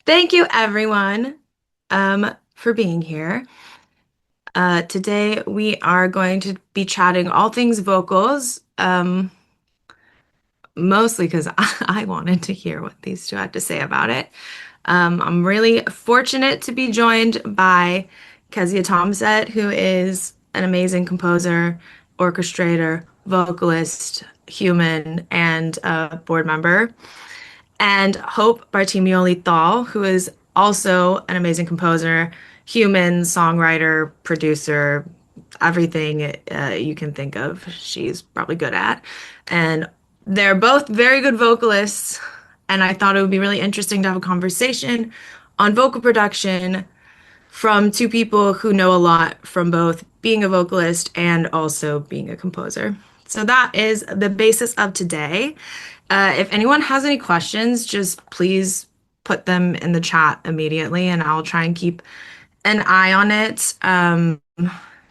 Thank you, everyone, for being here. Today, we are going to be chatting all things vocals, mostly because I wanted to hear what these two had to say about it. I'm really fortunate to be joined by Kezia Tomsett, who is an amazing composer, orchestrator, vocalist, human, and a board member. And Hope Bartimioli Thal, who is also an amazing composer, human, songwriter, producer, everything you can think of, she's probably good at. And they're both very good vocalists. And I thought it would be really interesting to have a conversation on vocal production from two people who know a lot from both being a vocalist and also being a composer. So that is the basis of today. If anyone has any questions, just please put them in the chat immediately, and I'll try and keep an eye on it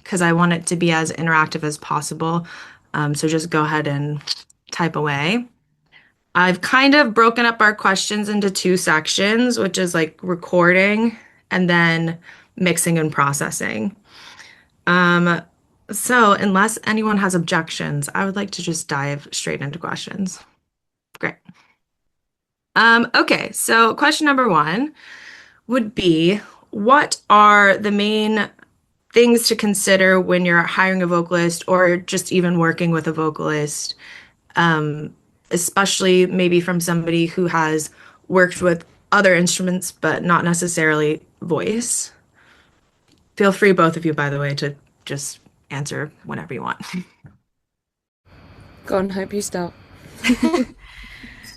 because I want it to be as interactive as possible. So just go ahead and type away. I've kind of broken up our questions into two sections, which is like recording and then mixing and processing. So unless anyone has objections, I would like to just dive straight into questions. Great. Okay, so question number one would be, what are the main things to consider when you're hiring a vocalist or just even working with a vocalist, especially maybe from somebody who has worked with other instruments but not necessarily voice? Feel free, both of you, by the way, to just answer whenever you want. Go on, Hope, you start.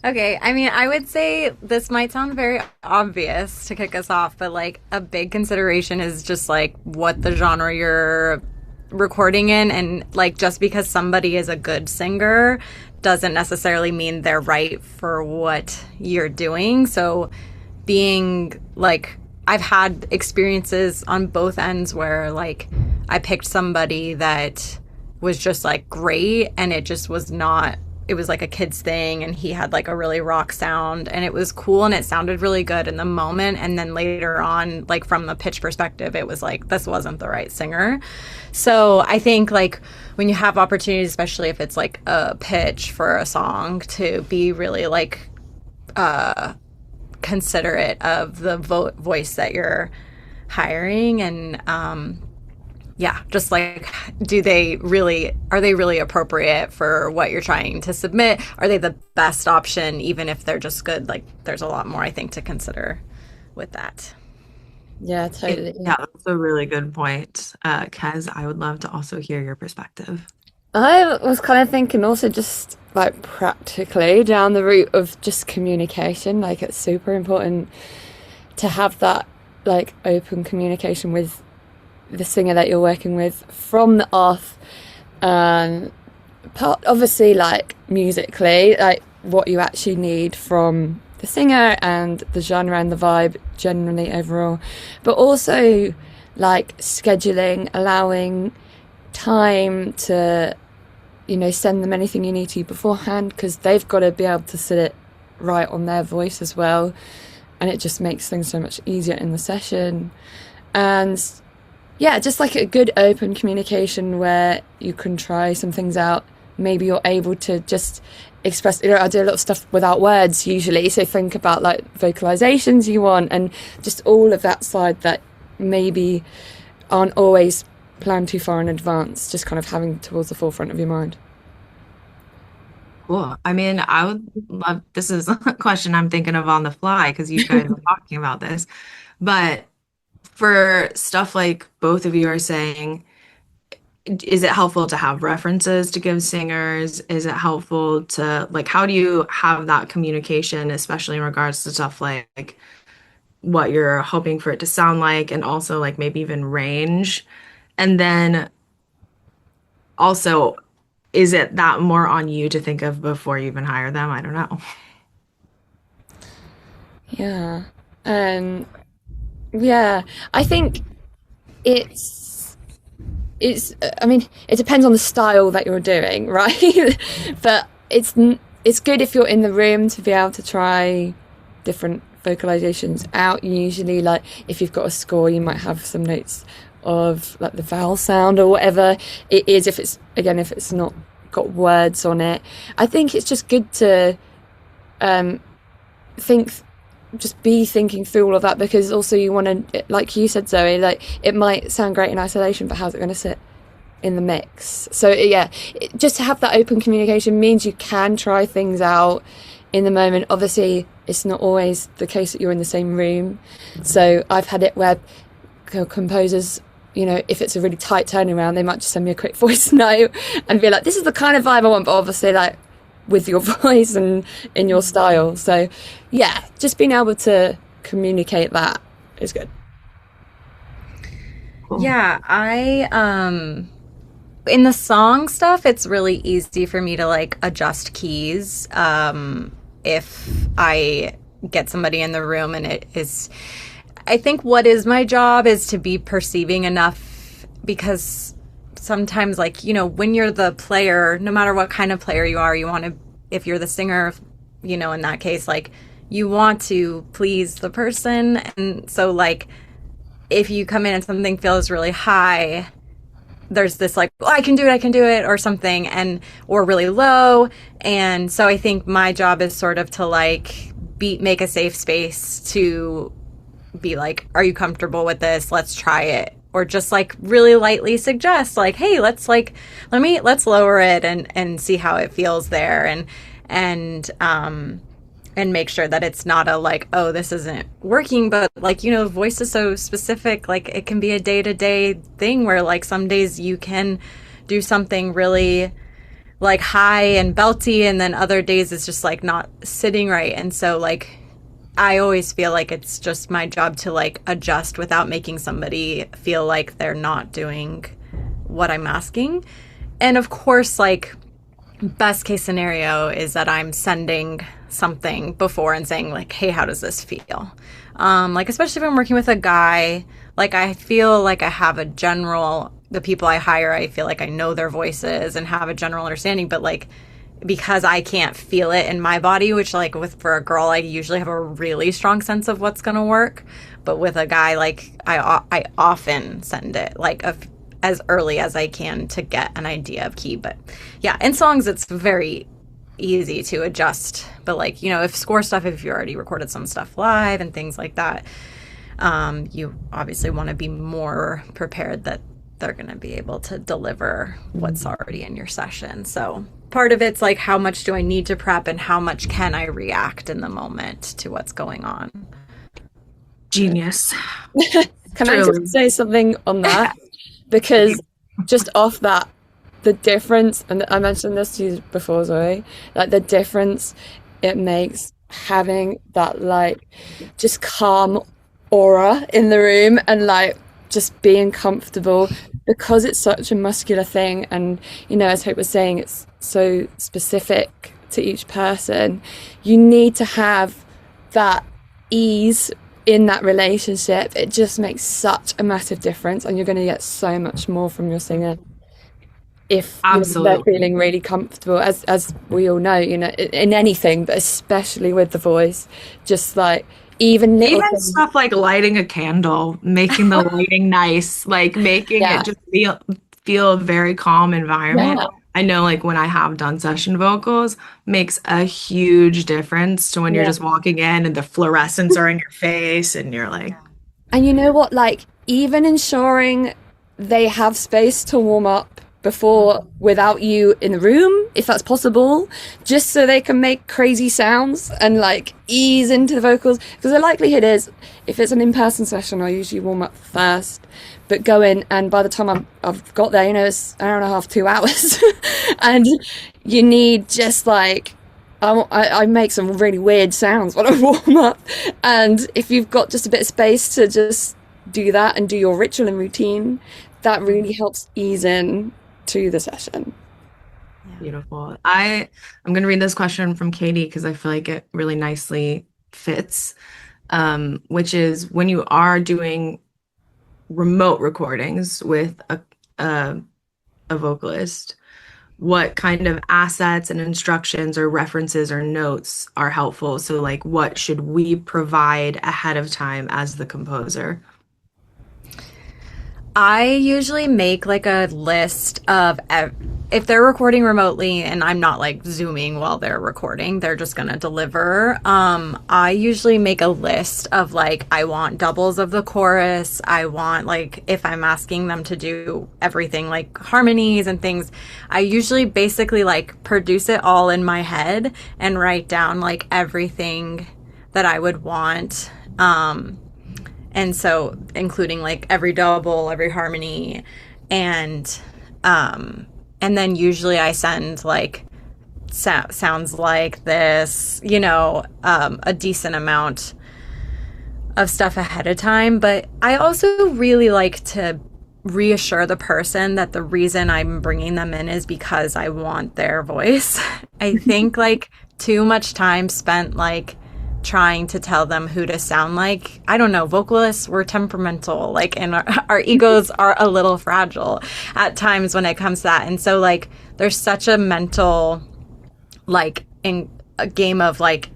Okay, I mean, I would say this might sound very obvious to kick us off, but like a big consideration is just like what the genre you're recording in. And like just because somebody is a good singer doesn't necessarily mean they're right for what you're doing. So being like, I've had experiences on both ends where like I picked somebody that was just like great and it just was not, it was like a kid's thing and he had like a really rock sound and it was cool and it sounded really good in the moment, and then later on, like from the pitch perspective, it was like this wasn't the right singer. So I think like when you have opportunities, especially if it's like a pitch for a song, to be really like considerate of the voice that you're hiring, and yeah, just like, are they really appropriate for what you're trying to submit? Are they the best option, even if they're just good? Like, there's a lot more, I think, to consider with that. Yeah, totally. Yeah, that's a really good point. Kez, I would love to also hear your perspective. I was kind of thinking also just like practically down the route of just communication. Like, it's super important to have that like open communication with the singer that you're working with from the off. Obviously, like musically, like what you actually need from the singer and the genre and the vibe generally overall, but also like scheduling, allowing time to, you know, send them anything you need to beforehand, because they've got to be able to sit it right on their voice as well, and it just makes things so much easier in the session. And yeah, just like a good open communication where you can try some things out. Maybe you're able to just express, you know, I do a lot of stuff without words usually, so think about like vocalizations you want and just all of that side that maybe aren't always planned too far in advance, just kind of having towards the forefront of your mind. Cool. I mean, I would love, this is a question I'm thinking of on the fly because you guys were talking about this, but for stuff like both of you are saying, is it helpful to have references to give singers? Is it helpful to, like, how do you have that communication, especially in regards to stuff like what you're hoping for it to sound like, and also like maybe even range? And then also, is it that more on you to think of before you even hire them? I don't know. Yeah. Yeah, I think it's I mean, it depends on the style that you're doing, right? But it's good if you're in the room to be able to try different vocalizations out. Usually, like if you've got a score, you might have some notes of like the vowel sound or whatever it is, if it's not got words on it. I think it's just good to be thinking through all of that, because also you want to, like you said, Zoe, like it might sound great in isolation, but how's it going to sit in the mix? So yeah, just to have that open communication means you can try things out in the moment. Obviously it's not always the case that you're in the same room, so I've had it where composers, you know, if it's a really tight turnaround, they might just send me a quick voice note and be like, this is the kind of vibe I want, but obviously like with your voice and in your style. So yeah, just being able to communicate that is good. Yeah, I in the song stuff, it's really easy for me to like adjust keys if I get somebody in the room and it is, I think what is my job is to be perceiving enough, because sometimes, like, you know, when you're the player, no matter what kind of player you are, you want to, if you're the singer, you know, in that case, like, you want to please the person. And so, like, if you come in and something feels really high, there's this like, oh, I can do it, or something, and or really low. And so I think my job is sort of to like make a safe space to be like, are you comfortable with this? Let's try it. Or just like really lightly suggest like, hey, let's lower it and see how it feels there, and make sure that it's not a like, oh, this isn't working. But like, you know, voice is so specific. Like it can be a day-to-day thing where like some days you can do something really like high and belty, and then other days it's just like not sitting right. And so like I always feel like it's just my job to like adjust without making somebody feel like they're not doing what I'm asking. And of course, like, best case scenario is that I'm sending something before and saying like, hey, how does this feel? Like, especially if I'm working with a guy, like I feel like I have a general, the people I hire, I feel like I know their voices and have a general understanding, but like, because I can't feel it in my body, which like for a girl, I usually have a really strong sense of what's going to work. But with a guy, like I often send it like as early as I can to get an idea of key. But yeah, in songs, it's very easy to adjust. But like, you know, if score stuff, if you already recorded some stuff live and things like that, you obviously want to be more prepared that they're going to be able to deliver what's already in your session. So part of it's like, how much do I need to prep and how much can I react in the moment to what's going on? Genius. Can I just say something on that? Because just off that, the difference, and I mentioned this to you before, Zoe, like the difference it makes having that like just calm aura in the room and like just being comfortable, because it's such a muscular thing. And, you know, as Hope was saying, it's so specific to each person. You need to have that ease in that relationship. It just makes such a massive difference, and you're going to get so much more from your singer if they're feeling really comfortable, as we all know, you know, in anything, but especially with the voice. Just like even stuff like lighting a candle, making the lighting nice, like making it just feel a very calm environment. I know, like, when I have done session vocals, makes a huge difference to when you're just walking in and the fluorescents are in your face and you're like... And you know what, like, even ensuring they have space to warm up before without you in the room, if that's possible, just so they can make crazy sounds and like ease into the vocals. Because the likelihood is, if it's an in-person session, I usually warm up first, but go in, and by the time I've got there, you know, it's an hour and a half, 2 hours. And you need just like, I make some really weird sounds when I warm up. And if you've got just a bit of space to just do that and do your ritual and routine, that really helps ease in to the session. Beautiful. I'm going to read this question from Katie because I feel like it really nicely fits, which is, when you are doing remote recordings with a vocalist, what kind of assets and instructions or references or notes are helpful. So like what should we provide ahead of time as the composer? I usually make like a list of if they're recording remotely and I'm not like zooming while they're recording, they're just gonna deliver. I usually make a list of like, I want doubles of the chorus. I want, like, if I'm asking them to do everything like harmonies and things, I usually basically like produce it all in my head and write down like everything that I would want. And so including like every double, every harmony, and then usually I send like sounds like this, a decent amount of stuff ahead of time. But I also really like to reassure the person that the reason I'm bringing them in is because I want their voice. I think like too much time spent like trying to tell them who to sound like. I don't know, vocalists, we're temperamental, like, and our egos are a little fragile at times when it comes to that. And so like there's such a mental, like, in a game of like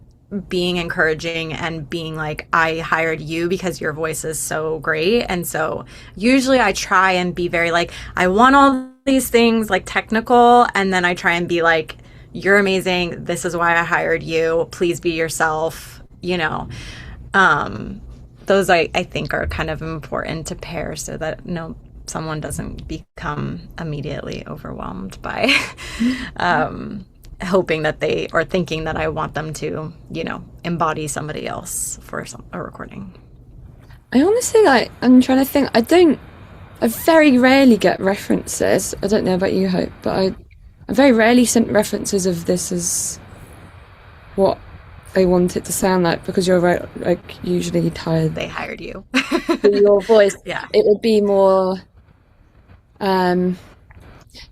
being encouraging and being like, I hired you because your voice is so great. And so usually I try and be very like, I want all these things like technical, and then I try and be like, you're amazing. This is why I hired you. Please be yourself. Those I think are kind of important to pair so that someone doesn't become immediately overwhelmed by hoping that thinking that I want them to, embody somebody else for a recording. I honestly, I'm trying to think. I very rarely get references. I don't know about you, Hope, but I very rarely sent references of this as what they want it to sound like, because you're right, like usually tired. They hired you. Your voice. Yeah. It would be more, I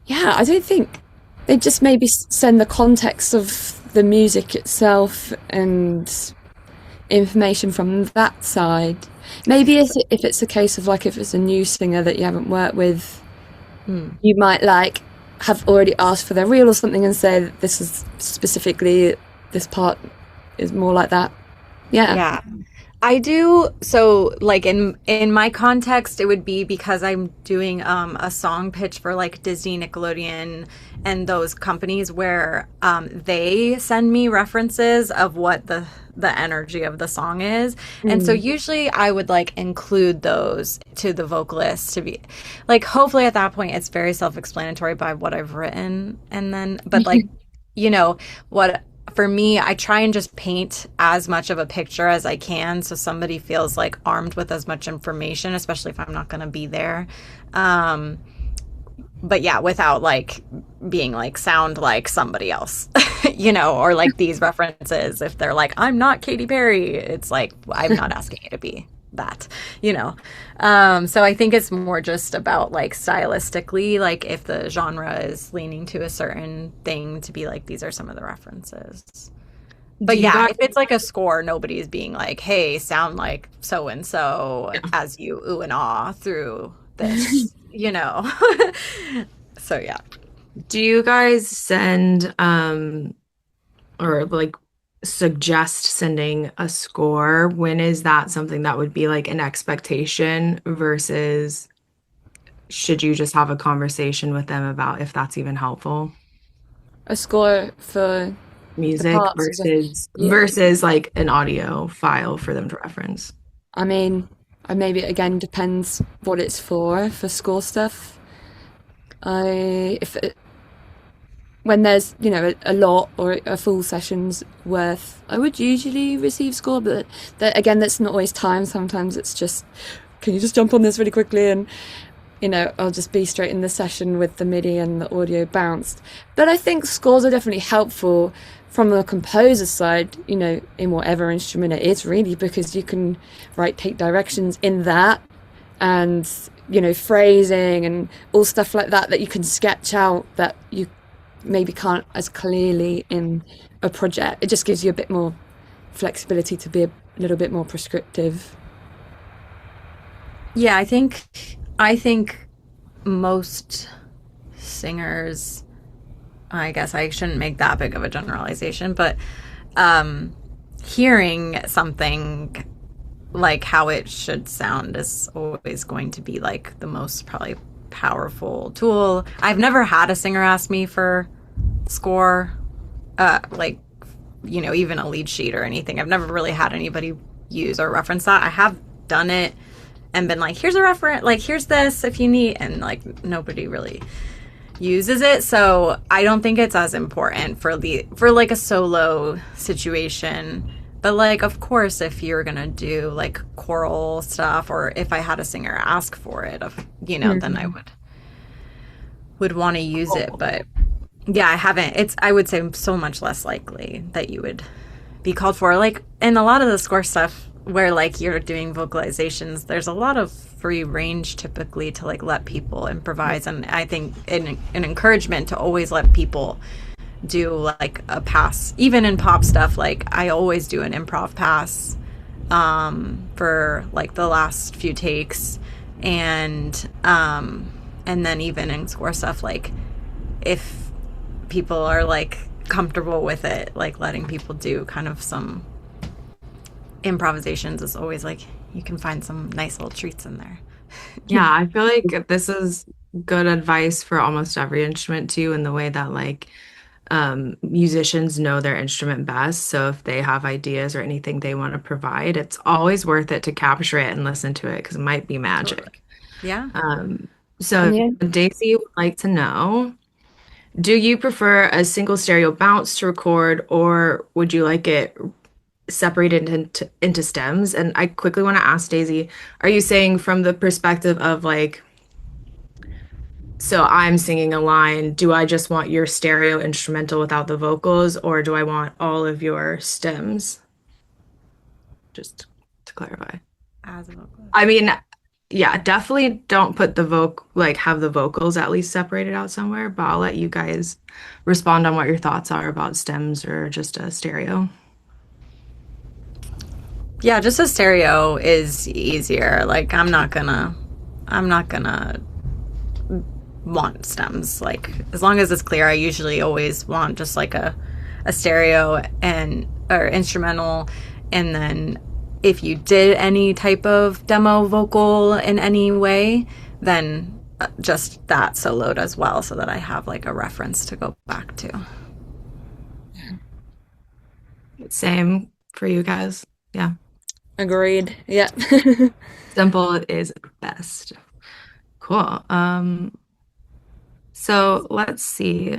don't think they just maybe send the context of the music itself and information from that side. Maybe if it's a case of like, if it's a new singer that you haven't worked with, you might like have already asked for their reel or something and say that this is specifically, this part is more like that. Yeah. I do. So like in my context, it would be because I'm doing a song pitch for like Disney, Nickelodeon, and those companies where they send me references of what the energy of the song is. And so usually I would like include those to the vocalist to be like, hopefully at that point it's very self-explanatory by what I've written. And then, but like, what, for me, I try and just paint as much of a picture as I can so somebody feels like armed with as much information, especially if I'm not going to be there. But yeah, without like being like sound like somebody else, or like these references. If they're like, I'm not Katy Perry, it's like, I'm not asking you to be that, so I think it's more just about like stylistically, like if the genre is leaning to a certain thing, to be like, these are some of the references. But if it's like a score, nobody's being like, hey, sound like so and so as you ooh and ah through this, so yeah. Do you guys send or like suggest sending a score? When is that something that would be like an expectation versus should you just have a conversation with them about if that's even helpful? A score for music versus like an audio file for them to reference. I mean, maybe it again depends what it's for score stuff. When there's, a lot or a full session's worth, I would usually receive score, but again, that's not always time. Sometimes it's just, can you just jump on this really quickly? And, I'll just be straight in the session with the MIDI and the audio bounced. But I think scores are definitely helpful from the composer side, in whatever instrument it is, really, because you can take directions in that and, phrasing and all stuff like that you can sketch out that you maybe can't as clearly in a project. It just gives you a bit more flexibility to be a little bit more prescriptive. Yeah, I think most singers I guess I shouldn't make that big of a generalization, but hearing something like how it should sound is always going to be like the most probably powerful tool. I've never had a singer ask me for score, like, you know, even a lead sheet or anything. I've never really had anybody use or reference that. I have done it and been like, here's a reference, like, here's this if you need, and like nobody really uses it. So I don't think it's as important for like a solo situation. But like, of course, if you're gonna do like choral stuff, or if I had a singer ask for it, you know, then I would want to use it. But yeah, I haven't. I would say so much less likely that you would be called for. Like, in a lot of the score stuff where like you're doing vocalizations, there's a lot of free range typically to like let people improvise. And I think an encouragement to always let people do like a pass. Even in pop stuff, like I always do an improv pass for like the last few takes. And then even in score stuff, like if people are like comfortable with it, like letting people do kind of some improvisations is always like, you can find some nice little treats in there. Yeah, I feel like this is good advice for almost every instrument too, in the way that like musicians know their instrument best. So if they have ideas or anything they want to provide, it's always worth it to capture it and listen to it because it might be magic. Totally. Yeah. So Daisy would like to know, do you prefer a single stereo bounce to record, or would you like it separated into stems? And I quickly want to ask Daisy, are you saying from the perspective of like, so I'm singing a line, do I just want your stereo instrumental without the vocals, or do I want all of your stems? Just to clarify. As a vocalist. I mean, yeah, definitely don't put have the vocals at least separated out somewhere, but I'll let you guys respond on what your thoughts are about stems or just a stereo. Yeah, just a stereo is easier. Like I'm not gonna want stems. Like as long as it's clear, I usually always want just like a stereo or instrumental. And then if you did any type of demo vocal in any way, then just that soloed as well, so that I have like a reference to go back to. Same for you guys. Yeah. Agreed. Yeah. Simple is best. Cool. So let's see.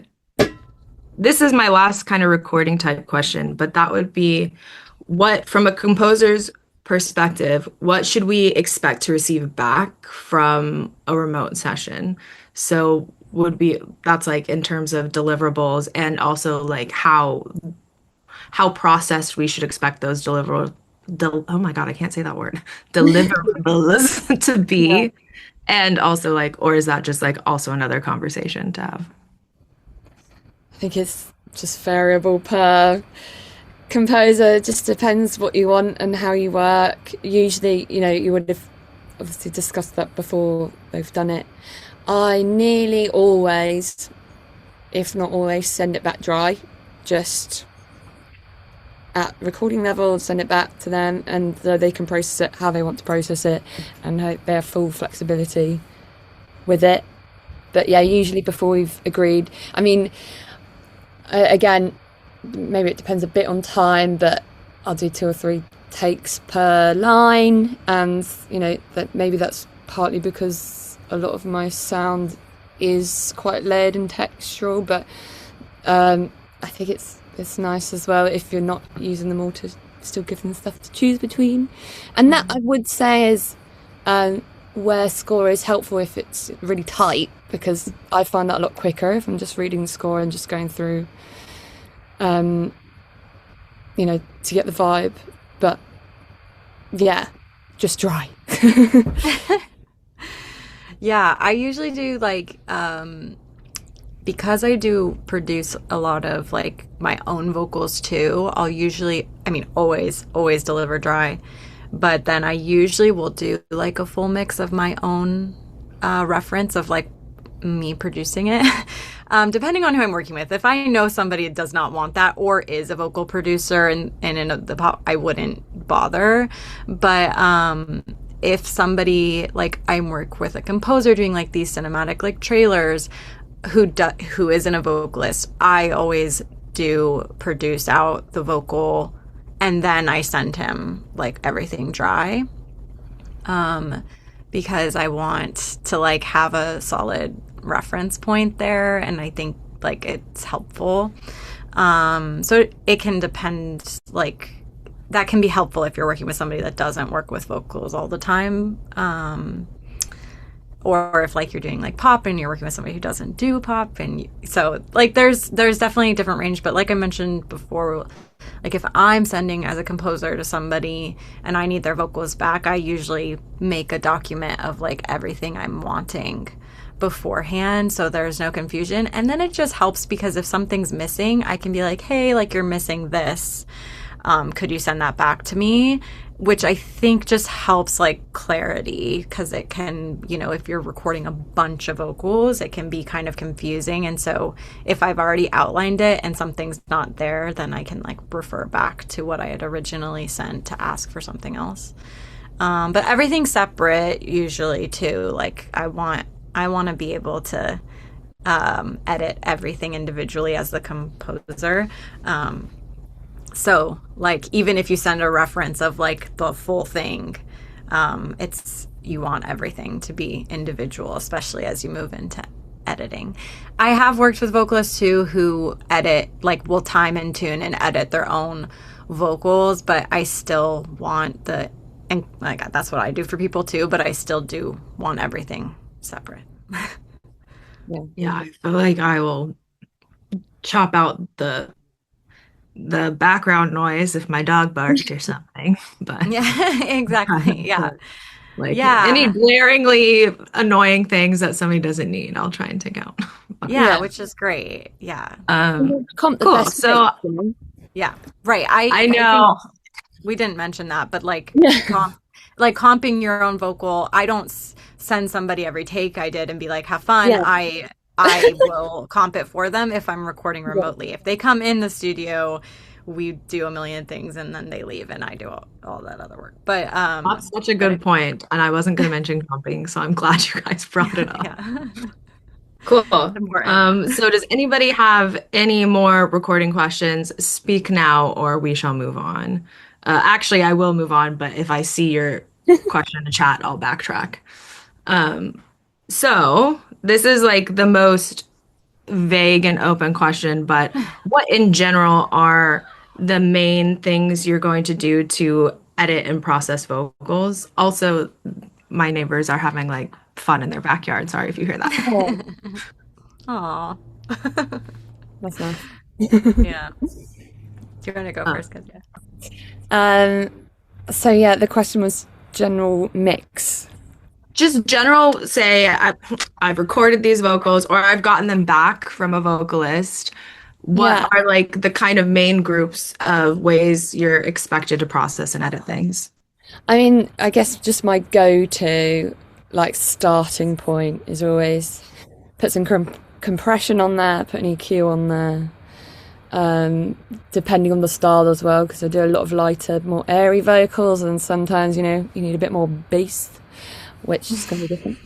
This is my last kind of recording type question, but that would be, what, from a composer's perspective, what should we expect to receive back from a remote session? So that's like in terms of deliverables, and also like how processed we should expect those oh my God, I can't say that word. Deliverables to be. Yeah. And also like, or is that just like also another conversation to have? I think it's just variable per composer. It just depends what you want and how you work. Usually, you know, you would have obviously discussed that before they've done it. I nearly always, if not always, send it back dry. Just at recording level, send it back to them, and they can process it how they want to process it, and they have full flexibility with it. But yeah, usually before we've agreed, I mean, again, maybe it depends a bit on time, but I'll do 2 or 3 takes per line, and you know, that maybe that's partly because a lot of my sound is quite layered and textural, but I think it's nice as well if you're not using them all to still give them stuff to choose between. And that, I would say, is where score is helpful if it's really tight, because I find that a lot quicker if I'm just reading the score and just going through, you know, to get the vibe. But yeah, just dry. Yeah, I usually do like because I do produce a lot of like my own vocals too, I'll usually, I mean, always deliver dry, but then I usually will do like a full mix of my own reference of like me producing it. Depending on who I'm working with. If I know somebody does not want that or is a vocal producer and in the pop, I wouldn't bother. But if somebody, like, I work with a composer doing like these cinematic like trailers who isn't a vocalist, I always do produce out the vocal and then I send him like everything dry. Because I want to like have a solid reference point there, and I think like it's helpful. So it can depend, like that can be helpful if you're working with somebody that doesn't work with vocals all the time. Or if like you're doing like pop and you're working with somebody who doesn't do pop, and so like there's definitely a different range. But like I mentioned before, like if I'm sending as a composer to somebody and I need their vocals back, I usually make a document of like everything I'm wanting beforehand, so there's no confusion. And then it just helps because if something's missing, I can be like, hey, like you're missing this. Could you send that back to me? Which I think just helps like clarity, because it can, you know, if you're recording a bunch of vocals, it can be kind of confusing. And so if I've already outlined it and something's not there, then I can like refer back to what I had originally sent to ask for something else. But everything's separate usually too. Like I want to be able to edit everything individually as the composer. So like even if you send a reference of like the full thing, you want everything to be individual, especially as you move into editing. I have worked with vocalists too who edit, like will time and tune and edit their own vocals, but I still want and like that's what I do for people too, but I still do want everything separate. Yeah, I feel like I will chop out the background noise if my dog barked or something, but yeah, exactly. Yeah. Like any blaringly annoying things that somebody doesn't need, I'll try and take out. Yeah, which is great. Yeah. Cool. So yeah, right. I know we didn't mention that, but like comping your own vocal, I don't send somebody every take I did and be like, have fun. Yeah. I will comp it for them if I'm recording remotely. Yeah. If they come in the studio, we do a million things and then they leave and I do all that other work. But that's such a good point. And I wasn't going to mention comping, so I'm glad you guys brought it up. Yeah. Cool. So does anybody have any more recording questions? Speak now or we shall move on. Actually, I will move on, but if I see your question in the chat, I'll backtrack. So this is like the most vague and open question, but what in general are the main things you're going to do to edit and process vocals? Also, my neighbors are having like fun in their backyard. Sorry if you hear that. Aw. That's nice. Yeah. You're going to go first, Kezia. So yeah, the question was general mix. Just general, say I've recorded these vocals or I've gotten them back from a vocalist. What are like the kind of main groups of ways you're expected to process and edit things? I mean, I guess just my go-to like starting point is always put some compression on there, put an EQ on there. Depending on the style as well, because I do a lot of lighter, more airy vocals, and sometimes, you know, you need a bit more bass, which is going to be different.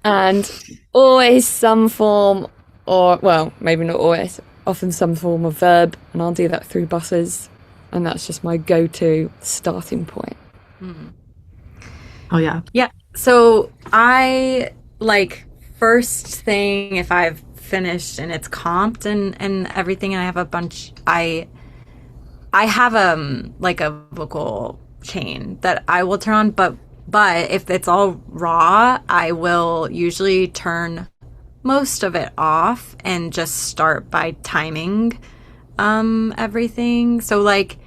And always some form, or, well, maybe not always, often some form of verb, and I'll do that through buses, and that's just my go-to starting point. Mm. Oh, yeah. Yeah, so I, like, first thing, if I've finished and it's comped and everything, and I have a bunch, I have like a vocal chain that I will turn on, but if it's all raw, I will usually turn most of it off and just start by timing everything. So like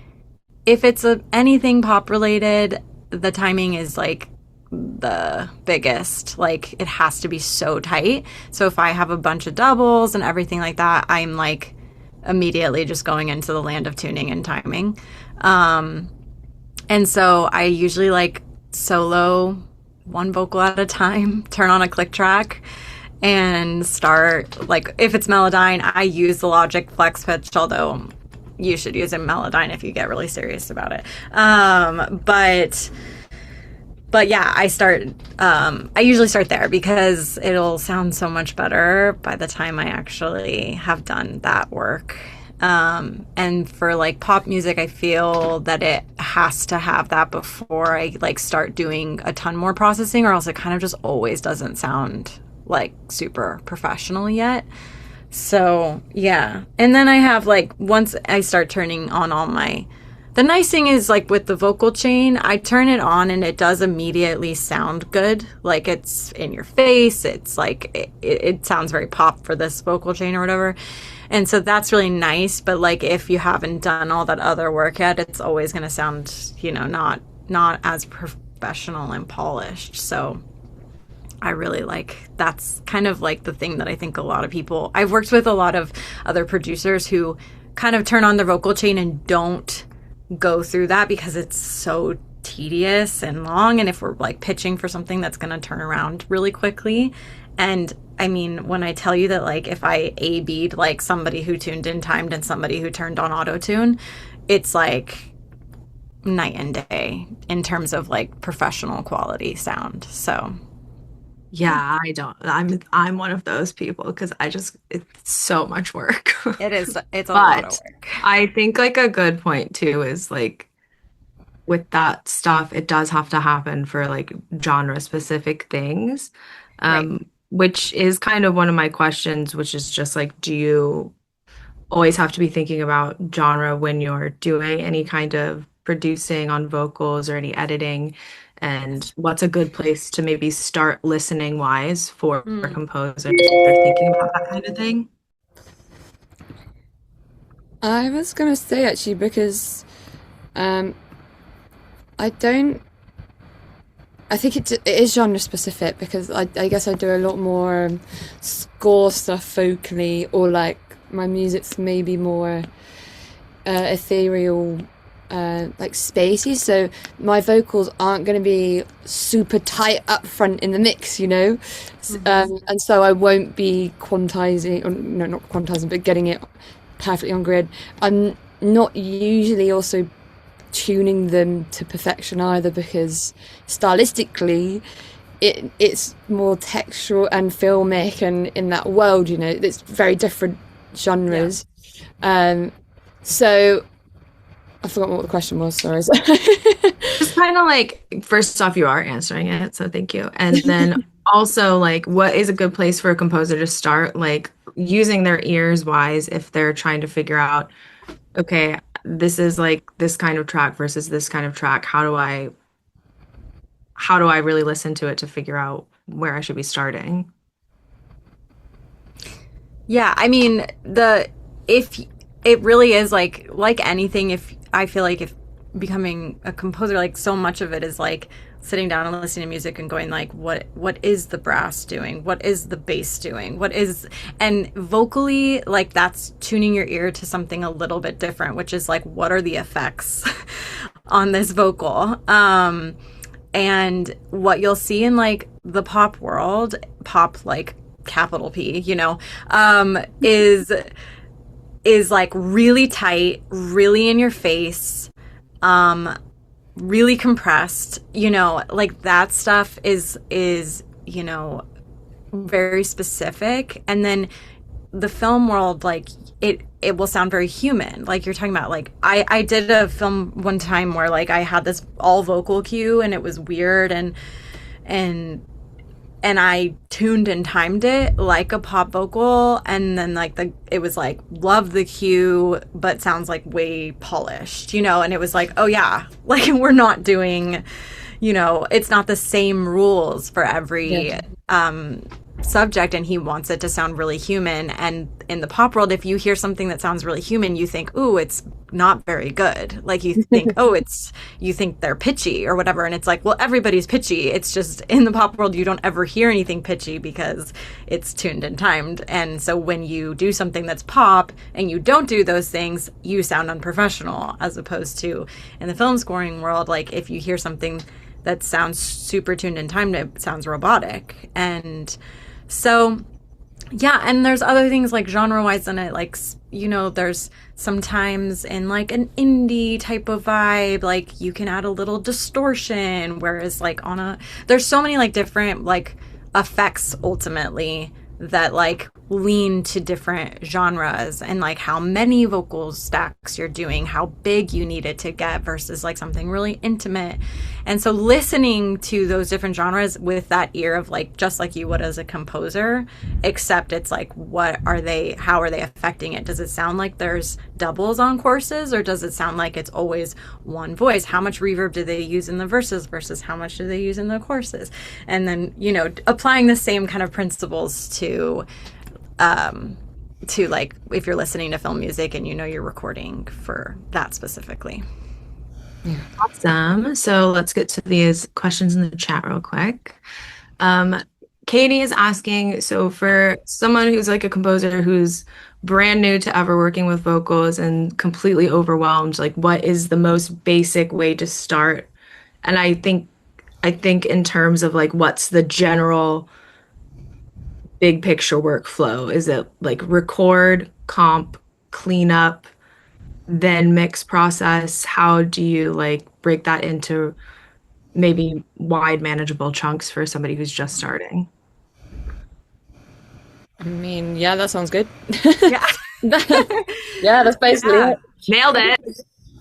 if it's anything pop related, the timing is like the biggest. Like it has to be so tight. So if I have a bunch of doubles and everything like that, I'm like immediately just going into the land of tuning and timing. And so I usually like solo one vocal at a time, turn on a click track, and start, like, if it's Melodyne, I use the Logic Flex Pitch, although you should use a Melodyne if you get really serious about it. But yeah, I usually start there because it'll sound so much better by the time I actually have done that work. And for like pop music, I feel that it has to have that before I like start doing a ton more processing, or else it kind of just always doesn't sound like super professional yet. So yeah. And then I have like, once I start turning on all my, the nice thing is like with the vocal chain, I turn it on and it does immediately sound good. Like it's in your face. It's like, it sounds very pop for this vocal chain or whatever. And so that's really nice. But like, if you haven't done all that other work yet, it's always going to sound, you know, not as professional and polished. So I really like, that's kind of like the thing that I think a lot of people, I've worked with a lot of other producers who kind of turn on their vocal chain and don't go through that because it's so tedious and long. And if we're like pitching for something that's going to turn around really quickly. And I mean, when I tell you that, like, if I A-B'd like somebody who tuned in timed and somebody who turned on auto-tune, it's like night and day in terms of like professional quality sound. So Yeah, I'm one of those people because it's so much work. it's a lot of But work. I think like a good point too is like with that stuff, it does have to happen for like genre specific things. Right. Which is kind of one of my questions, which is just like, do you always have to be thinking about genre when you're doing any kind of producing on vocals or any editing? And what's a good place to maybe start listening wise for Mm. composers if they're thinking about that kind of thing? I was gonna say actually because um, I don't. I think it is genre specific because I guess I do a lot more score stuff vocally, or like my music's maybe more ethereal, like spacey. So my vocals aren't going to be super tight up front in the mix, you know. And so I won't be quantizing, or no, not quantizing, but getting it perfectly on grid. I'm not usually also tuning them to perfection either because stylistically it's more textural and filmic, and in that world, you know, it's very different genres. So I forgot what the question was, sorry. Just kind of like, first off, you are answering it, so thank you. And then also, like, what is a good place for a composer to start, like, using their ears wise if they're trying to figure out, okay, this is like this kind of track versus this kind of track. How do I really listen to it to figure out where I should be starting? Yeah, I mean, if it really is like anything, if I feel like if becoming a composer, like so much of it is like sitting down and listening to music and going like, what is the brass doing? What is the bass doing? And vocally, like that's tuning your ear to something a little bit different, which is like, what are the effects on this vocal? And what you'll see in like the pop world, pop like capital P, you know, is like really tight, really in your face, really compressed, you know, like that stuff is, you know, very specific. And then the film world, like it will sound very human. Like you're talking about, like I did a film one time where like I had this all vocal cue and it was weird, and I tuned and timed it like a pop vocal, and then like it was like, love the cue but sounds like way polished, you know. And it was like, oh yeah, like we're not doing, you know, it's not the same rules for every subject, and he wants it to sound really human. And in the pop world, if you hear something that sounds really human, you think, ooh, it's not very good. Like you think, you think they're pitchy or whatever. And it's like, well, everybody's pitchy. It's just in the pop world, you don't ever hear anything pitchy because it's tuned and timed. And so when you do something that's pop and you don't do those things, you sound unprofessional, as opposed to in the film scoring world, like if you hear something that sounds super tuned and timed, it sounds robotic. And so Yeah, and there's other things like genre-wise in it, like, you know, there's sometimes in like an indie type of vibe, like you can add a little distortion, whereas like there's so many like different like effects ultimately that like lean to different genres, and like how many vocal stacks you're doing, how big you need it to get versus like something really intimate. And so listening to those different genres with that ear of like, just like you would as a composer, except it's like, how are they affecting it? Does it sound like there's doubles on courses, or does it sound like it's always one voice? How much reverb do they use in the verses versus how much do they use in the choruses? And then, you know, applying the same kind of principles to like if you're listening to film music and you know you're recording for that specifically. Awesome. So let's get to these questions in the chat real quick. Katie is asking, so for someone who's like a composer who's brand new to ever working with vocals and completely overwhelmed, like what is the most basic way to start? And I think in terms of like what's the general big picture workflow? Is it like record, comp, clean up, then mix process? How do you like break that into maybe wide manageable chunks for somebody who's just starting? I mean, yeah, that sounds good. Yeah. Yeah, that's basically it. Nailed it.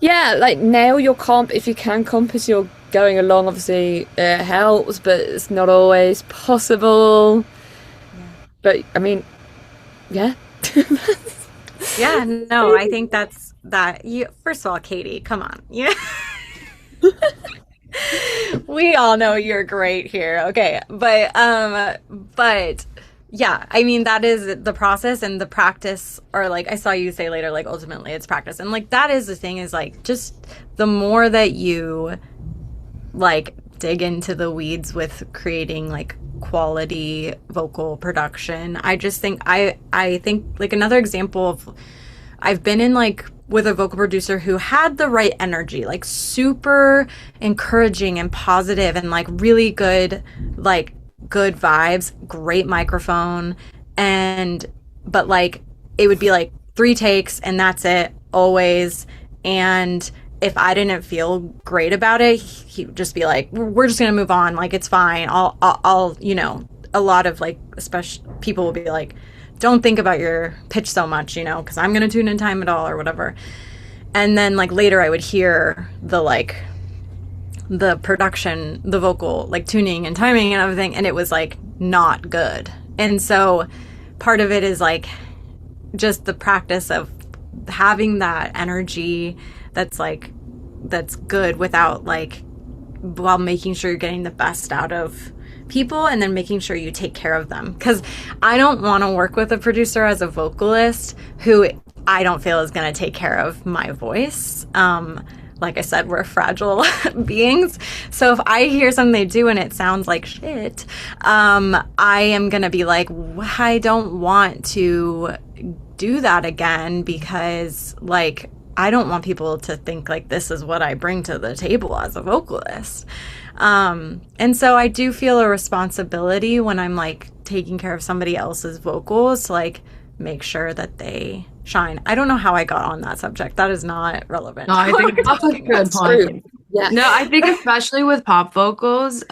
Yeah, like nail your comp if you can comp as you're going along. Obviously, it helps, but it's not always possible. But I mean, yeah. Yeah, no, I think that's that. You, first of all, Katie, come on. Yeah. We all know you're great here. Okay. But yeah, I mean, that is the process and the practice, or like I saw you say later, like ultimately it's practice. And like that is the thing, is like just the more that you like dig into the weeds with creating like quality vocal production. I just think I think like another example of, I've been in like with a vocal producer who had the right energy, like super encouraging and positive and like really good, like good vibes, great microphone, but like it would be like 3 takes and that's it always. And if I didn't feel great about it, he would just be like, we're just going to move on. Like, it's fine. I'll, you know, a lot of like, especially people will be like, don't think about your pitch so much, you know, because I'm going to tune in time at all or whatever. And then like later I would hear the production, the vocal, like tuning and timing and everything. And it was like not good. And so part of it is like just the practice of having that energy that's good without like, while making sure you're getting the best out of people, and then making sure you take care of them. Because I don't want to work with a producer as a vocalist who I don't feel is going to take care of my voice. Like I said, we're fragile beings. So if I hear something they do and it sounds like shit, I am going to be like, I don't want to do that again, because like, I don't want people to think like this is what I bring to the table as a vocalist. And so I do feel a responsibility when I'm like taking care of somebody else's vocals to like make sure that they shine. I don't know how I got on that subject. That is not relevant. No, I think that's a good point. Yeah. No, I think especially with pop vocals,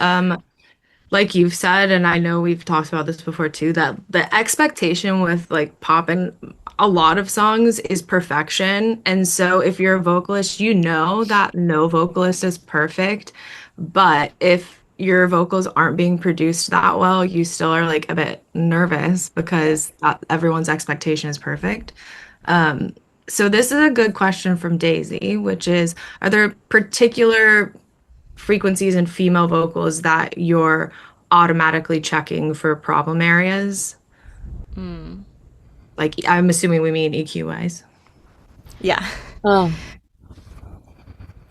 like you've said, and I know we've talked about this before too, that the expectation with like pop and a lot of songs is perfection. And so if you're a vocalist, you know that no vocalist is perfect. But if your vocals aren't being produced that well, you still are like a bit nervous because everyone's expectation is perfect. So this is a good question from Daisy, which is, are there particular frequencies in female vocals that you're automatically checking for problem areas? Like, I'm assuming we mean EQ wise. Yeah. Oh.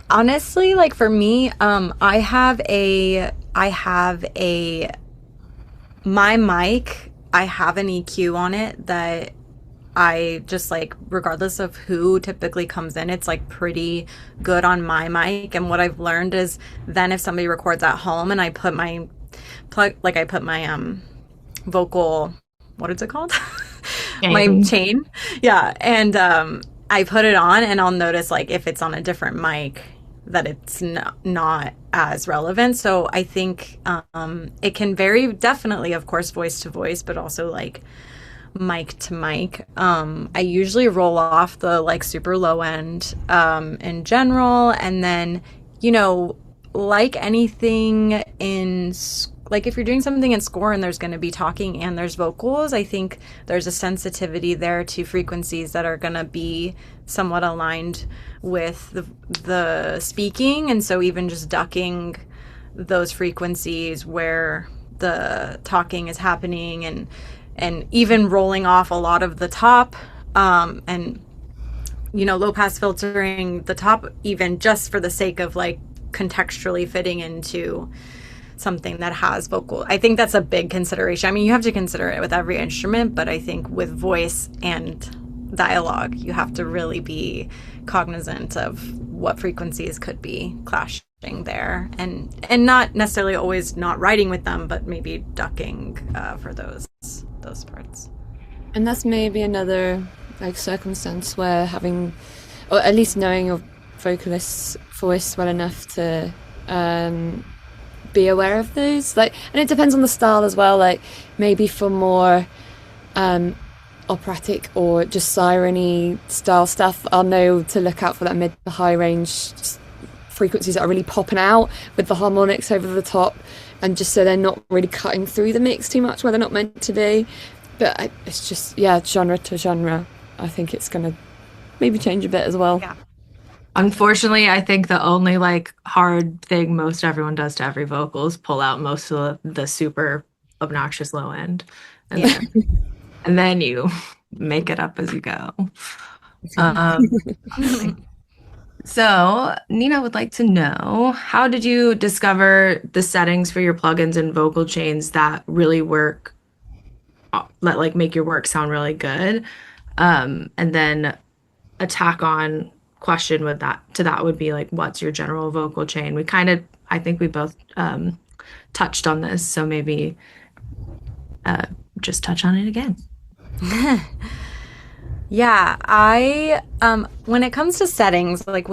Honestly, like for me, I have my mic, I have an EQ on it that I just like, regardless of who typically comes in, it's like pretty good on my mic. And what I've learned is then if somebody records at home and I put my vocal what is it called? My Chain. chain. Yeah. And I put it on, and I'll notice like if it's on a different mic that it's not as relevant. So I think it can vary, definitely, of course, voice to voice, but also like mic to mic. I usually roll off the like super low end in general, and then, you know, like anything in like if you're doing something in score and there's going to be talking and there's vocals, I think there's a sensitivity there to frequencies that are going to be somewhat aligned with the speaking. And so even just ducking those frequencies where the talking is happening, and even rolling off a lot of the top, and, you know, low pass filtering the top, even just for the sake of like contextually fitting into something that has vocal. I think that's a big consideration. I mean, you have to consider it with every instrument, but I think with voice and dialogue, you have to really be cognizant of what frequencies could be clashing there, and not necessarily always not writing with them, but maybe ducking for those parts. And that's maybe another like circumstance where having, or at least knowing your vocalist's voice well enough to be aware of those, like, and it depends on the style as well. Like maybe for more operatic or just siren-y style stuff, I'll know to look out for that mid to high range frequencies that are really popping out with the harmonics over the top, and just so they're not really cutting through the mix too much where they're not meant to be. But it's just, yeah, genre to genre, I think it's gonna maybe change a bit as well. Yeah. Unfortunately, I think the only like hard thing most everyone does to every vocal is pull out most of the super obnoxious low end, and Yeah. and then you make it up as you go. So Nina would like to know, how did you discover the settings for your plugins and vocal chains that really work, that like make your work sound really good? And then a tack on question with that would be like, what's your general vocal chain? I think we both touched on this, so maybe just touch on it again. Yeah, I when it comes to settings, like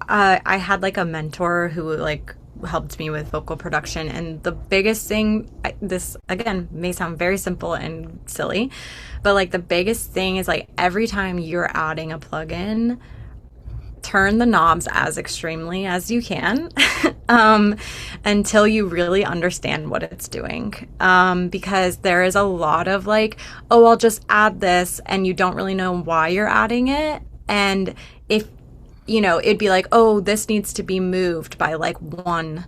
I had like a mentor who like helped me with vocal production, and the biggest thing, this again may sound very simple and silly, but like the biggest thing is like every time you're adding a plugin, turn the knobs as extremely as you can until you really understand what it's doing. Because there is a lot of like, oh, I'll just add this, and you don't really know why you're adding it. And if, you know, it'd be like, oh, this needs to be moved by like one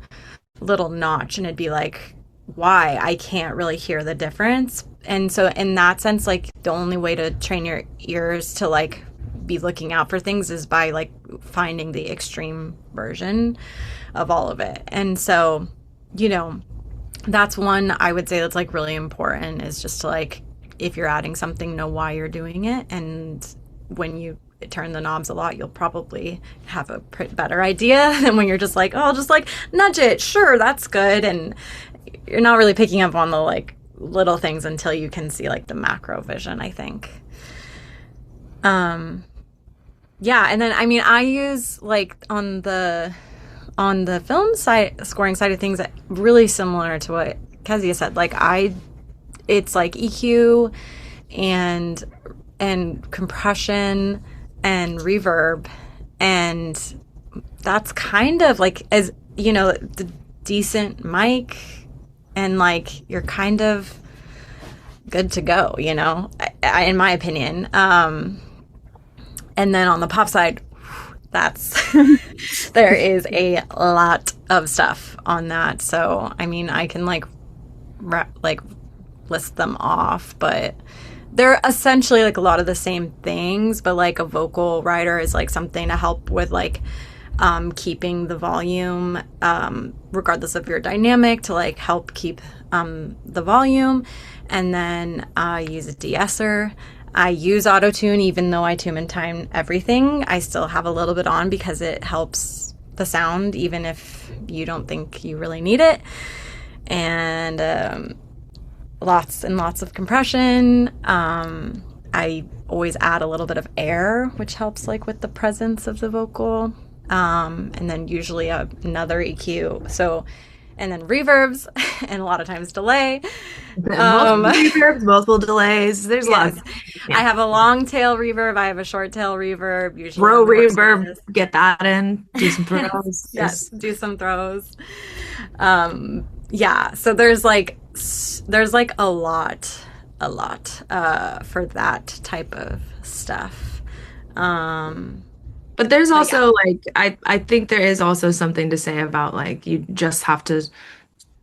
little notch, and it'd be like, why? I can't really hear the difference. And so in that sense, like the only way to train your ears to like be looking out for things is by like finding the extreme version of all of it. And so, you know, that's one I would say that's like really important, is just to like, if you're adding something, know why you're doing it. And when you turn the knobs a lot, you'll probably have a better idea than when you're just like, oh, I'll just like nudge it, sure, that's good, and you're not really picking up on the like little things until you can see like the macro vision, I think. Yeah, and then I mean, I use like on the film side, scoring side of things, really similar to what Kezia said. Like it's like EQ and compression and reverb, and that's kind of like, as you know, the decent mic, and like you're kind of good to go, you know, in my opinion. And then on the pop side, that's there is a lot of stuff on that. So I mean, I can like list them off, but they're essentially like a lot of the same things. But like a vocal rider is like something to help with like keeping the volume, regardless of your dynamic, to like help keep the volume. And then I use a de-esser. I use auto-tune, even though I tune and time everything. I still have a little bit on because it helps the sound, even if you don't think you really need it. And lots and lots of compression. I always add a little bit of air, which helps like with the presence of the vocal. And then usually another EQ. So, and then reverbs and a lot of times delay. Multiple reverbs, multiple delays. There's lots. I have a long tail reverb. I have a short tail reverb. Usually throw reverb, get that in. Do some throws. Yes, do some throws. Yeah. So there's like a lot for that type of stuff. But there's also like I think there is also something to say about like you just have to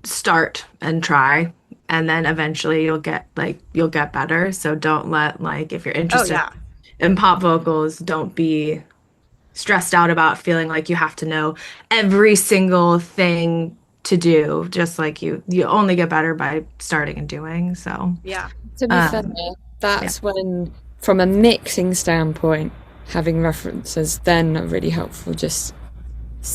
start and try, and then eventually you'll get better. So don't let like if you're interested in pop vocals, don't be stressed out about feeling like you have to know every single thing to do. Just like you only get better by starting and doing. So yeah. To be fair, that's when, from a mixing standpoint, having references then are really helpful. Just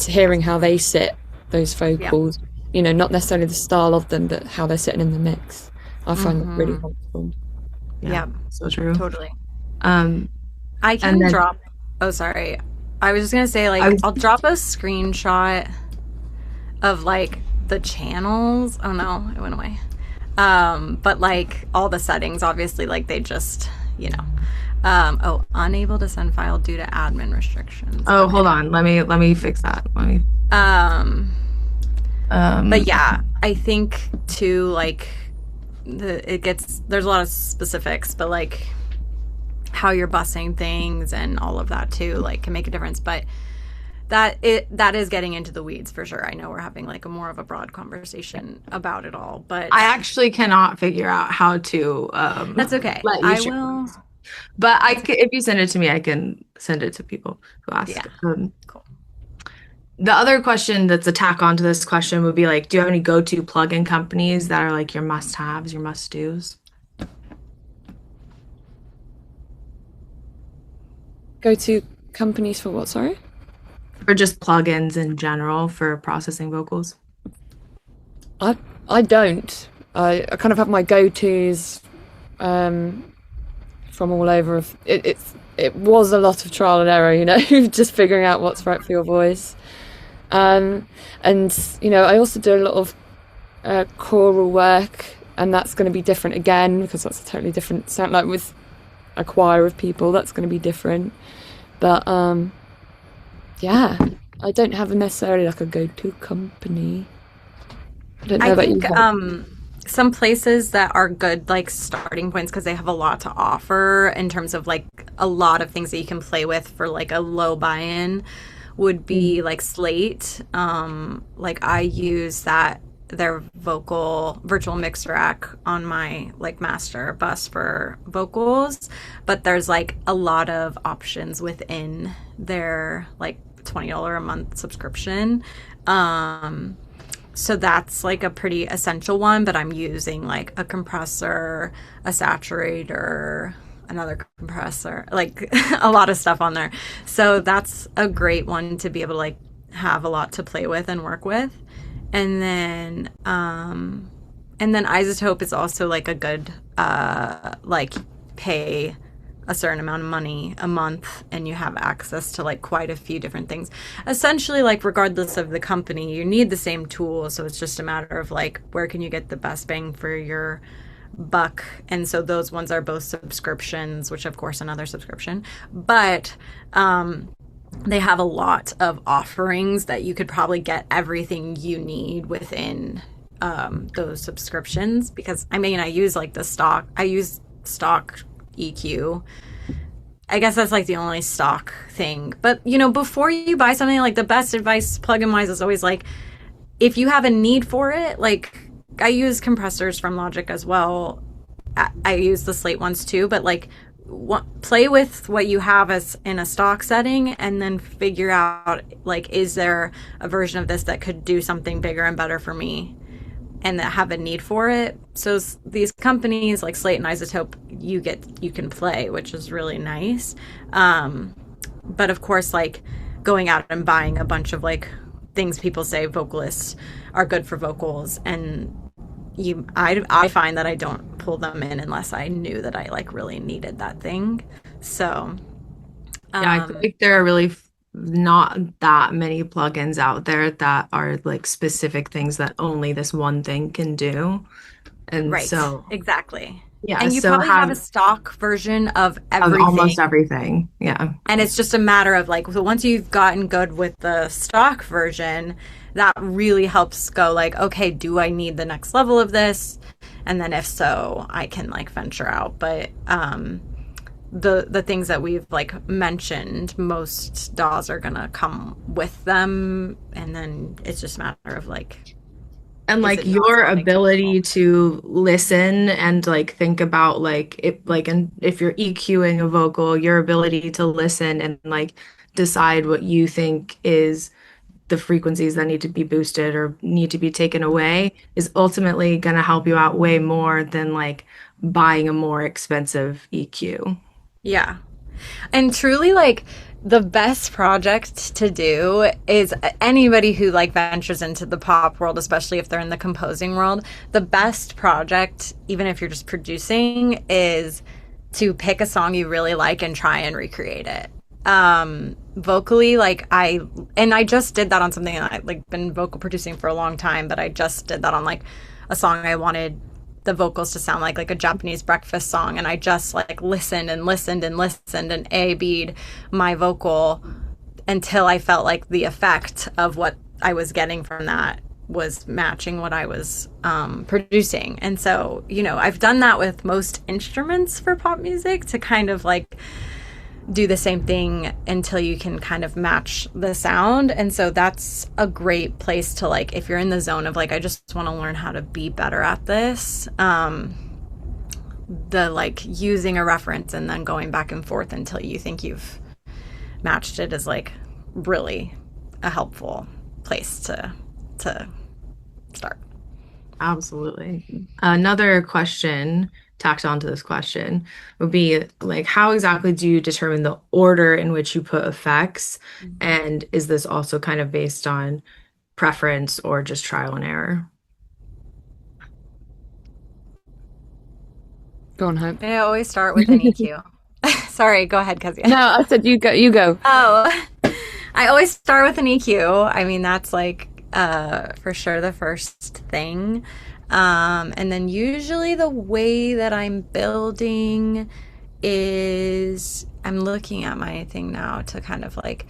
hearing how they sit, those vocals, you know, not necessarily the style of them, but how they're sitting in the mix. I find that really helpful. Yeah, so true. Totally. I can drop. Oh, sorry. I was just gonna say, like, I'll drop a screenshot of like the channels. Oh no, it went away. But like all the settings, obviously, like they just, you know. Unable to send file due to admin restrictions. Oh, hold on. Let me fix that. But yeah, I think too, like there's a lot of specifics, but like how you're bussing things and all of that too, like can make a difference. But that is getting into the weeds for sure. I know we're having like a more of a broad conversation about it all, but I actually cannot figure out how to. That's okay. I will. But if you send it to me, I can send it to people who ask. Yeah. Cool. The other question that's a tack onto this question would be like, do you have any go-to plugin companies that are like your must-haves, your must-dos? Go-to companies for what, sorry? Or just plugins in general for processing vocals? I don't. I kind of have my go-tos from all over. It was a lot of trial and error, you know, just figuring out what's right for your voice. And you know, I also do a lot of choral work, and that's going to be different again because that's a totally different sound. Like with a choir of people, that's going to be different. But yeah, I don't have necessarily like a go-to company. I don't know about you. Some places that are good like starting points because they have a lot to offer in terms of like a lot of things that you can play with for like a low buy-in would be like Slate. Like I use their vocal virtual mix rack on my like master bus for vocals, but there's like a lot of options within their like $20 a month subscription. So that's like a pretty essential one, but I'm using like a compressor, a saturator, another compressor, like a lot of stuff on there. So that's a great one to be able to like have a lot to play with and work with. And then Isotope is also like a good like pay a certain amount of money a month and you have access to like quite a few different things. Essentially, like regardless of the company, you need the same tool. So it's just a matter of like where can you get the best bang for your buck. And so those ones are both subscriptions, which of course another subscription, but they have a lot of offerings that you could probably get everything you need within those subscriptions. Because I mean, I use stock EQ. I guess that's like the only stock thing. But you know, before you buy something, like the best advice plugin wise is always like, if you have a need for it, like I use compressors from Logic as well. I use the Slate ones too, but like play with what you have as in a stock setting and then figure out like, is there a version of this that could do something bigger and better for me and that have a need for it. So these companies like Slate and Isotope, you can play, which is really nice. But of course, like going out and buying a bunch of like things people say vocalists are good for vocals, and I find that I don't pull them in unless I knew that I like really needed that thing. So, Yeah, I feel like there are really not that many plugins out there that are like specific things that only this one thing can do. And right, so, exactly. yeah, And you so probably have a have stock version of almost everything. everything. Yeah. And it's just a matter of like, so once you've gotten good with the stock version, that really helps go like, okay, do I need the next level of this? And then if so, I can like venture out. But the things that we've like mentioned, most DAWs are gonna come with them, and then it's just a matter of like, And is like it not your sounding ability typical? to listen and like think about like it like and if you're EQing a vocal, your ability to listen and like decide what you think is the frequencies that need to be boosted or need to be taken away is ultimately going to help you out way more than like buying a more expensive EQ. Yeah. And truly, like, the best project to do is anybody who like ventures into the pop world, especially if they're in the composing world. The best project, even if you're just producing, is to pick a song you really like and try and recreate it. Vocally, like I just did that on something that I like been vocal producing for a long time, but I just did that on like a song I wanted the vocals to sound like a Japanese breakfast song, and I just like listened and listened and listened and A-B'd my vocal until I felt like the effect of what I was getting from that was matching what I was producing. And so, you know, I've done that with most instruments for pop music to kind of like do the same thing until you can kind of match the sound. And so that's a great place to like, if you're in the zone of like, I just want to learn how to be better at this, the like using a reference and then going back and forth until you think you've matched it is like really a helpful place to start. Absolutely. Another question tacked onto this question would be like, how exactly do you determine the order in which you put effects? And is this also kind of based on preference or just trial and error? Go on, Hope. I always start with an EQ. Sorry, go ahead, Kezia. No, I said you go. You go. Oh, I always start with an EQ. I mean, that's like for sure the first thing. And then usually the way that I'm building is I'm looking at my thing now to kind of like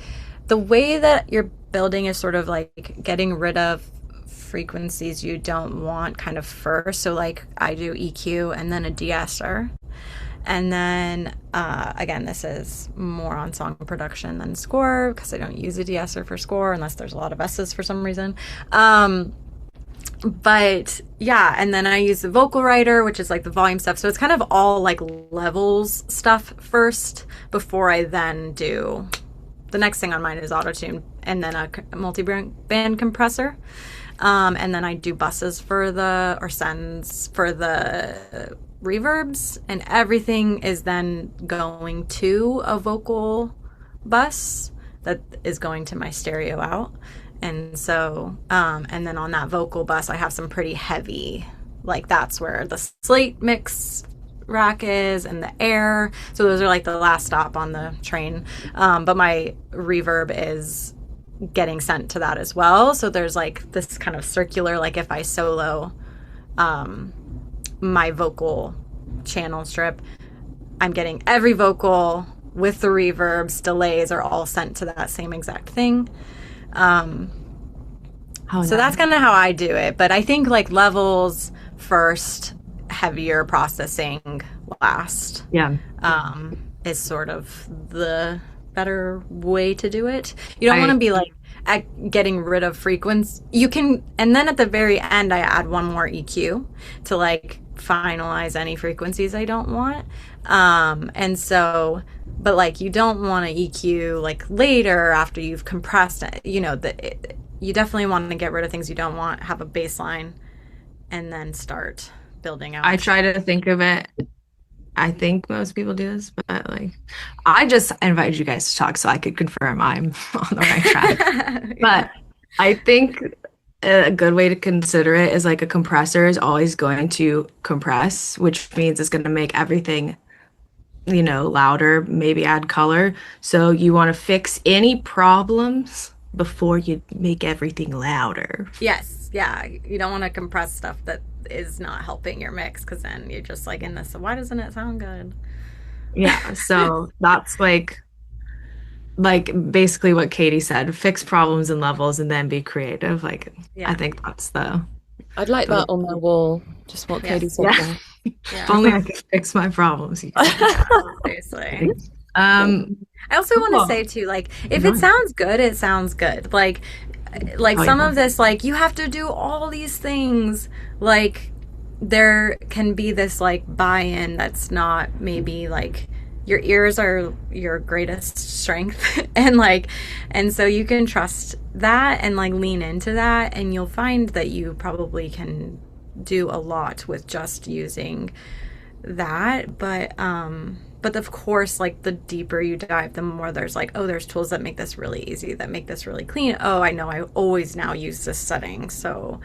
the way that you're building is sort of like getting rid of frequencies you don't want kind of first. So like I do EQ and then a de-esser. And then, again, this is more on song production than score because I don't use a de-esser for score unless there's a lot of S's for some reason. But yeah, and then I use the vocal writer, which is like the volume stuff. So it's kind of all like levels stuff first before I then do the next thing on mine is auto-tune and then a multi-band compressor. And then I do buses for or sends for the reverbs, and everything is then going to a vocal bus that is going to my stereo out. And so, and then on that vocal bus, I have some pretty heavy, like that's where the slate mix rack is and the air. So those are like the last stop on the train. But my reverb is getting sent to that as well. So there's like this kind of circular, like if I solo my vocal channel strip, I'm getting every vocal with the reverbs, delays are all sent to that same exact thing. So that's kind of how I do it. But I think like levels first, heavier processing last. Yeah. Is sort of the better way to do it. You don't want to be like getting rid of frequency. You can, and then at the very end, I add one more EQ to like finalize any frequencies I don't want. And so, but like you don't want to EQ like later after you've compressed it. You know, you definitely want to get rid of things you don't want, have a baseline, and then start building out. I try to think of it. I think most people do this, but like, I just invited you guys to talk so I could confirm I'm on the right track. Yeah. But I think a good way to consider it is like a compressor is always going to compress, which means it's going to make everything, louder, maybe add color. So you want to fix any problems before you make everything louder. Yes, yeah. You don't want to compress stuff that is not helping your mix, because then you're just like in this, why doesn't it sound good? Yeah, so that's like basically what Katie said, fix problems and levels and then be creative. Like Yeah. I think that's I'd like that on my wall, just what Katie said there. If only I could fix my problems. Seriously. I also want to say too, like, if it sounds good, it sounds good. Like some of this, like, you have to do all these things. Like, there can be this like buy-in that's not maybe like your ears are your greatest strength, and so you can trust that and like lean into that, and you'll find that you probably can do a lot with just using that. But of course, like, the deeper you dive, the more there's like, oh, there's tools that make this really easy, that make this really clean. Oh, I know I always now use this setting, so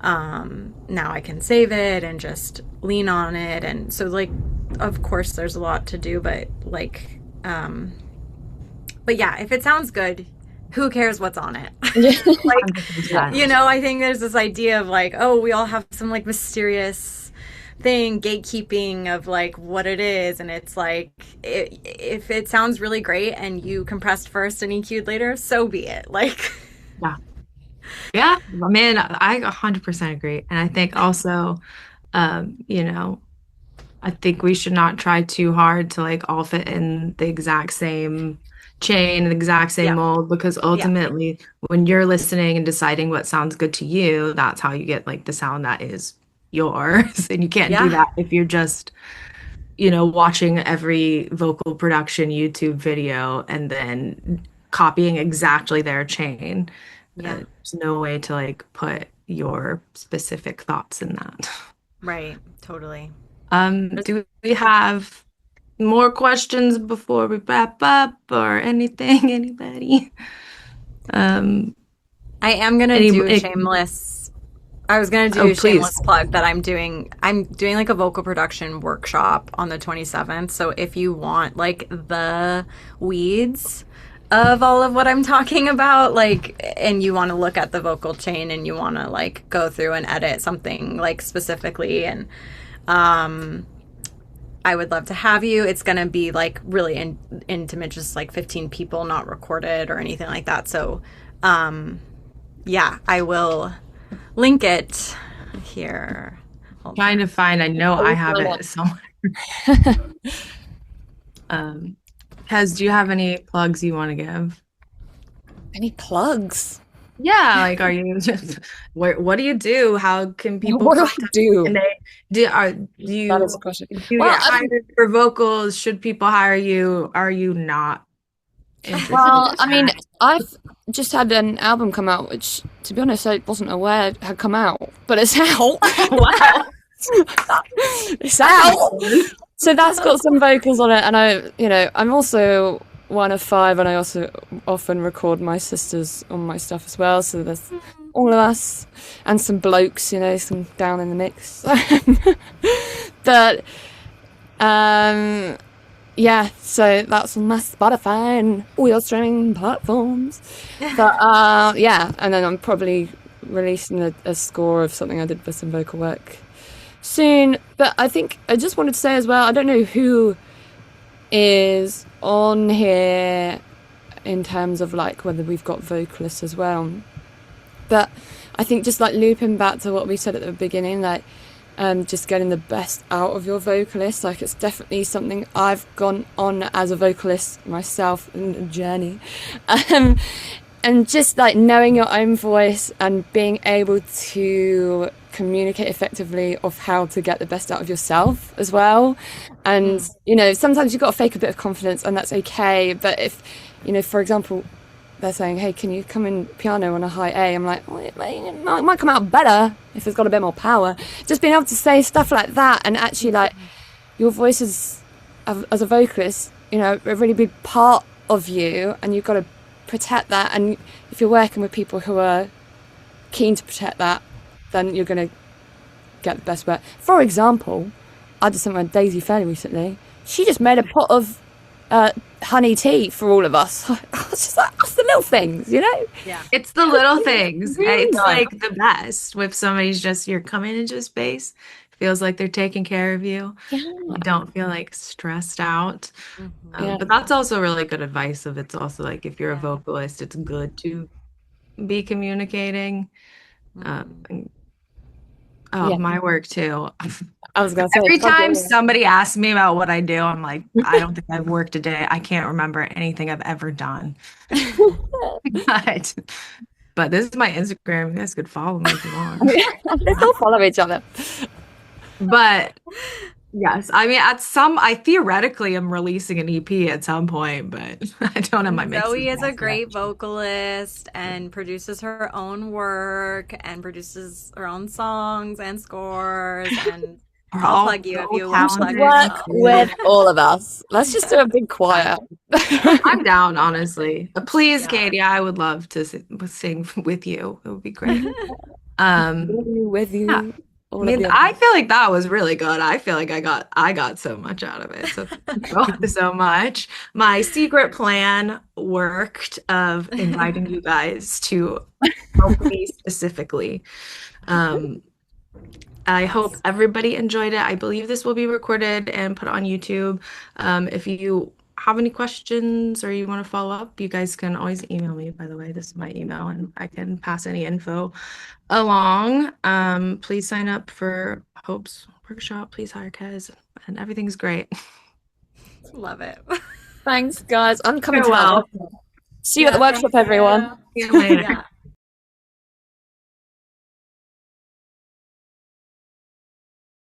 now I can save it and just lean on it. And so, like, of course there's a lot to do, but like but yeah, if it sounds good, who cares what's on it? Like, I think there's this idea of like, oh, we all have some like mysterious thing, gatekeeping of like what it is, and it's like, if it sounds really great and you compressed first and EQ'd later, so be it. Like, yeah, man, I 100% agree. And I think also, I think we should not try too hard to like all fit in the exact same chain, the exact same mold, because ultimately when you're listening and deciding what sounds good to you, that's how you get like the sound that is yours. And you can't do that if you're just, watching every vocal production YouTube video and then copying exactly their chain. There's no way to like put your specific thoughts in that. Right, totally. Do we have more questions before we wrap up or anything? Anybody? I am gonna do a shameless. I was gonna do a shameless plug that I'm doing like a vocal production workshop on the 27th. So if you want like the weeds of all of what I'm talking about, like, and you want to look at the vocal chain and you want to like go through and edit something like specifically, and I would love to have you. It's going to be like really intimate, just like 15 people, not recorded or anything like that. So, yeah, I will link it here. Trying to find, I know I have it somewhere. Kez, do you have any plugs you want to give? Any plugs? Yeah, like, are you just, what do you do? How can people What do I do? Do you That is a question. do you get hired for vocals? Should people hire you? Are you not interested? Well, I mean, I've just had an album come out, which, to be honest, I wasn't aware had come out, but it's out. Wow. It's out. So that's got some vocals on it, and I'm also one of 5, and I also often record my sisters on my stuff as well. So there's all of us and some blokes, some down in the mix. But yeah, so that's on my Spotify and all your streaming platforms. But yeah, and then I'm probably releasing a score of something I did for some vocal work soon. But I think I just wanted to say as well, I don't know who is on here in terms of like whether we've got vocalists as well, but I think just like looping back to what we said at the beginning, like just getting the best out of your vocalist, like it's definitely something I've gone on as a vocalist myself in the journey, and just like knowing your own voice and being able to communicate effectively of how to get the best out of yourself as well. And sometimes you've got to fake a bit of confidence, and that's okay. But if for example, they're saying, hey, can you come in piano on a high A, I'm like, well, it might come out better if it's got a bit more power. Just being able to say stuff like that, and actually like your voice is, as a vocalist, a really big part of you, and you've got to protect that. And if you're working with people who are keen to protect that, then you're going to get the best work. For example, I did something with Daisy fairly recently. She just made a pot of honey tea for all of us. It's just like, that's the little things, you know? Yeah. It's the little things. Really It's nice. like the best with somebody's just you're coming into a space, feels like they're taking care of you. You don't feel like stressed out. Yeah. But that's also really good advice of it's also like if you're a vocalist, it's good to be communicating. And- Yeah. My work too. I was going to say, Every plug it time in. somebody asks me about what I do, I'm like, I don't think I've worked a day. I can't remember anything I've ever done. But this is my Instagram. You guys could follow me if you want. Let's all follow each other. But yes, I mean, I theoretically am releasing an EP at some point, but I don't have my mixes Zoe is a yet. great vocalist and produces her own work and produces her own songs and scores. And We're I'll all plug you if so you want to plug talented. Work yourself. with all of us. Let's just do a big choir. I'm down, honestly. Please, Yeah. Katie, I would love to sing with you. It would be great. With you. Yeah. All I mean, of you. I feel like that was really good. I feel like I got so much out of it. So thank you so much. My secret plan worked of inviting you guys to help me specifically. I hope everybody enjoyed it. I believe this will be recorded and put on YouTube. If you have any questions or you want to follow up, you guys can always email me, by the way. This is my email and I can pass any info along. Please sign up for Hope's workshop. Please hire Kez and everything's great. Love it. Thanks, guys. I'm coming to Farewell. that. See you at the workshop, everyone. See you later. Yeah.